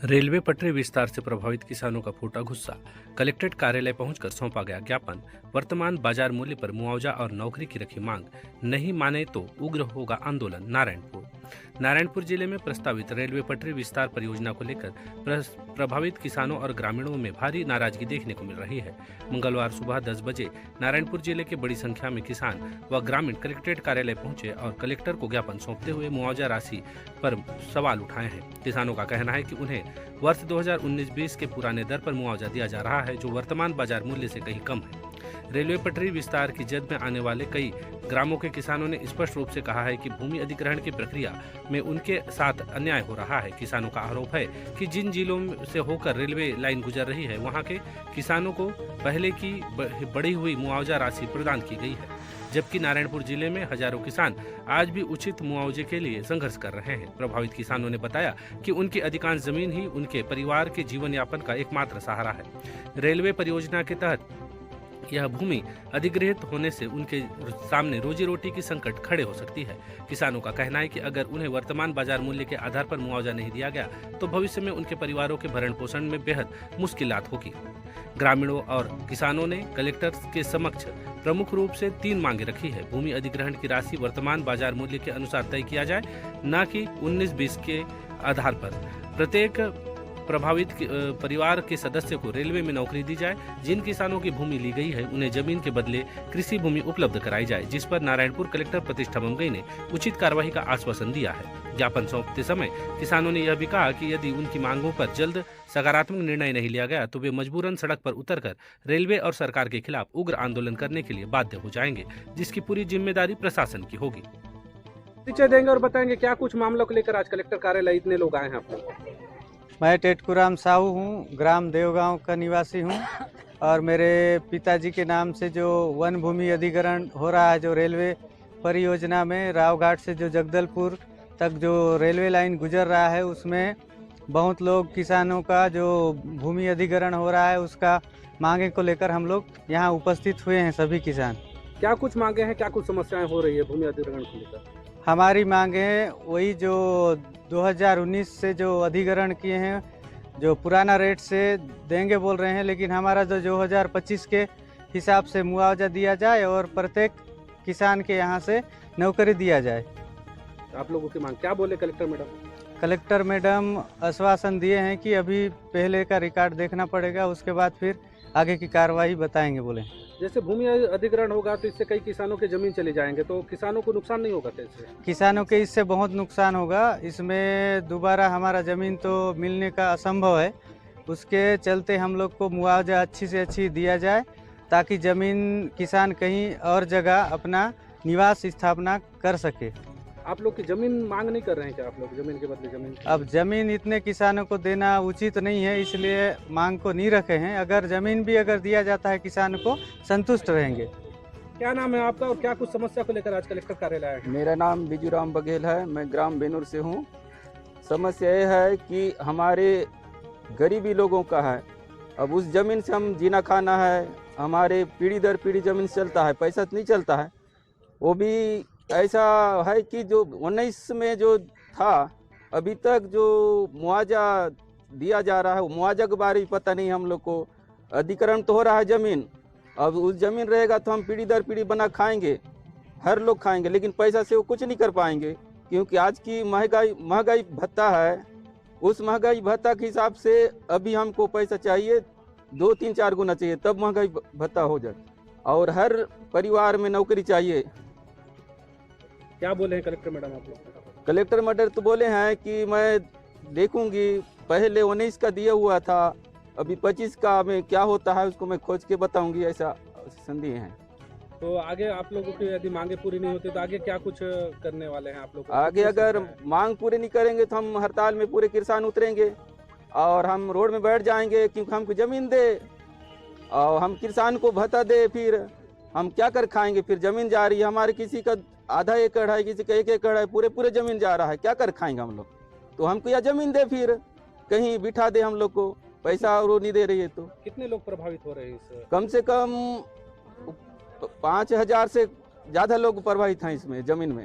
Railway पटरी विस्तार से प्रभावित किसानों का फूटा गुस्सा। कलेक्ट्रेट कार्यालय पहुंचकर सौंपा गया ज्ञापन। वर्तमान बाजार मूल्य पर मुआवजा और नौकरी की रखी मांग, नहीं माने तो उग्र होगा आंदोलन। नारायणपुर जिले में प्रस्तावित रेलवे पटरी विस्तार परियोजना को लेकर प्रभावित किसानों और ग्रामीणों में भारी नाराजगी देखने को मिल रही है। मंगलवार सुबह 10 बजे नारायणपुर जिले के बड़ी संख्या में किसान व ग्रामीण कलेक्ट्रेट कार्यालय पहुंचे और कलेक्टर को ज्ञापन सौंपते हुए मुआवजा राशि पर सवाल उठाए हैं। किसानों का कहना है कि उन्हें वर्ष 2019-20 के पुराने दर पर मुआवजा दिया जा रहा है, जो वर्तमान बाजार मूल्य से कहीं कम है। रेलवे पटरी विस्तार की जद में आने वाले कई ग्रामों के किसानों ने स्पष्ट रूप से कहा है कि भूमि अधिग्रहण की प्रक्रिया में उनके साथ अन्याय हो रहा है। किसानों का आरोप है कि जिन जिलों से होकर रेलवे लाइन गुजर रही है, वहां के किसानों को पहले की बढ़ी हुई मुआवजा राशि प्रदान की गई है, जबकि नारायणपुर जिले में हजारों किसान आज भी उचित मुआवजे के लिए संघर्ष कर रहे हैं। प्रभावित किसानों ने बताया कि उनकी अधिकांश जमीन ही उनके परिवार के जीवन यापन का एकमात्र सहारा है। रेलवे परियोजना के तहत यह भूमि अधिग्रहित होने से उनके सामने रोजी रोटी की संकट खड़े हो सकती है। किसानों का कहना है कि अगर उन्हें वर्तमान बाजार मूल्य के आधार पर मुआवजा नहीं दिया गया तो भविष्य में उनके परिवारों के भरण पोषण में बेहद मुश्किलात होगी। ग्रामीणों और किसानों ने कलेक्टर के समक्ष प्रमुख रूप से 3 मांगे रखी है। भूमि अधिग्रहण की राशि वर्तमान बाजार मूल्य के अनुसार तय किया जाए, न कि 19-20 के आधार पर। प्रत्येक प्रभावित परिवार के सदस्य को रेलवे में नौकरी दी जाए। जिन किसानों की भूमि ली गई है उन्हें जमीन के बदले कृषि भूमि उपलब्ध कराई जाए, जिस पर नारायणपुर कलेक्टर प्रतिष्ठा मंगई ने उचित कार्रवाई का आश्वासन दिया है। ज्ञापन सौंपते समय किसानों ने यह भी कहा कि यदि उनकी मांगों पर जल्द सकारात्मक निर्णय नहीं लिया गया तो वे मजबूरन सड़क पर उतरकर रेलवे और सरकार के खिलाफ उग्र आंदोलन करने के लिए बाध्य हो जाएंगे, जिसकी पूरी जिम्मेदारी प्रशासन की होगी। परिचय देंगे और बताएंगे क्या कुछ मामलों को लेकर आज कलेक्टर कार्यालय इतने लोग आए हैं आप लोग। मैं टेटकुराम साहू हूँ, ग्राम देवगांव का निवासी हूँ और मेरे पिताजी के नाम से जो वन भूमि अधिग्रहण हो रहा है, जो रेलवे परियोजना में रावघाट से जो जगदलपुर तक जो रेलवे लाइन गुजर रहा है, उसमें बहुत लोग किसानों का जो भूमि अधिग्रहण हो रहा है उसका मांगे को लेकर हम लोग यहाँ उपस्थित हुए हैं। सभी किसान क्या कुछ मांगे हैं, क्या कुछ समस्याएं हो रही है भूमि अधिग्रहण को लेकर? हमारी मांगे वही जो 2019 से जो अधिग्रहण किए हैं, जो पुराना रेट से देंगे बोल रहे हैं, लेकिन हमारा जो 2025 के हिसाब से मुआवजा दिया जाए और प्रत्येक किसान के यहाँ से नौकरी दिया जाए। आप लोगों की मांग क्या बोले कलेक्टर मैडम? कलेक्टर मैडम आश्वासन दिए हैं कि अभी पहले का रिकॉर्ड देखना पड़ेगा, उसके बाद फिर आगे की कार्रवाई बताएंगे बोले। जैसे भूमि अधिग्रहण होगा तो इससे कई किसानों के जमीन चले जाएंगे, तो किसानों को नुकसान नहीं होगा कैसे? किसानों के इससे बहुत नुकसान होगा। इसमें दोबारा हमारा ज़मीन तो मिलने का असंभव है, उसके चलते हम लोग को मुआवजा अच्छी से अच्छी दिया जाए ताकि ज़मीन किसान कहीं और जगह अपना निवास स्थापना कर सके। आप लोग की जमीन मांग नहीं कर रहे हैं क्या? आप लोग जमीन के बदले जमीन? अब जमीन इतने किसानों को देना उचित नहीं है, इसलिए मांग को नहीं रखे हैं। अगर जमीन भी अगर दिया जाता है किसान को संतुष्ट रहेंगे। क्या नाम है आपका और क्या कुछ समस्या को लेकर आज कलेक्टर कार्यालय आए हैं? मेरा नाम बिजूराम बघेल है, मैं ग्राम बेनूर से हूँ। समस्या यह है कि हमारे गरीबी लोगों का है, अब उस जमीन से हम जीना खाना है, हमारे पीढ़ी दर पीढ़ी जमीन चलता है, पैसा नहीं चलता है। वो भी ऐसा है कि जो 19 में जो था अभी तक जो मुआवजा दिया जा रहा है, वो मुआवजा के बारे में पता नहीं हम लोग को। अधिग्रहण तो हो रहा है जमीन, अब उस जमीन रहेगा तो हम पीढ़ी दर पीढ़ी बना खाएंगे, हर लोग खाएंगे, लेकिन पैसा से वो कुछ नहीं कर पाएंगे, क्योंकि आज की महंगाई भत्ता है। उस महंगाई भत्ता के हिसाब से अभी हमको पैसा चाहिए 2-3-4 गुना चाहिए, तब महंगाई भत्ता हो जाए, और हर परिवार में नौकरी चाहिए। क्या बोले हैं कलेक्टर मैडम आप लोग? कलेक्टर मैडम तो बोले हैं कि मैं देखूंगी, पहले 19 का दिया हुआ था, अभी 25 का में क्या होता है उसको मैं खोज के बताऊंगी, ऐसा संदेह है। तो आगे आप लोगों की यदि मांगे पूरी नहीं होती तो आगे क्या कुछ करने वाले हैं आप लोग? आगे अगर मांग पूरी नहीं करेंगे तो हम हड़ताल में पूरे किसान उतरेंगे और हम रोड में बैठ जाएंगे, क्योंकि हमको जमीन दे और हम किसान को भत्ता दे, फिर हम क्या कर खाएंगे? फिर जमीन जा रही है हमारे, किसी का आधा एकड़ है, किसी का 1 एकड़ है, पूरे जमीन जा रहा है, क्या कर खाएंगे हम लोग? तो हमको या जमीन दे, फिर कहीं बिठा दे हम लोग को, पैसा और वो नहीं दे रही है। तो कितने लोग प्रभावित हो रहे हैं इससे? कम से कम 5000 से ज़्यादा लोग प्रभावित हैं इसमें जमीन में।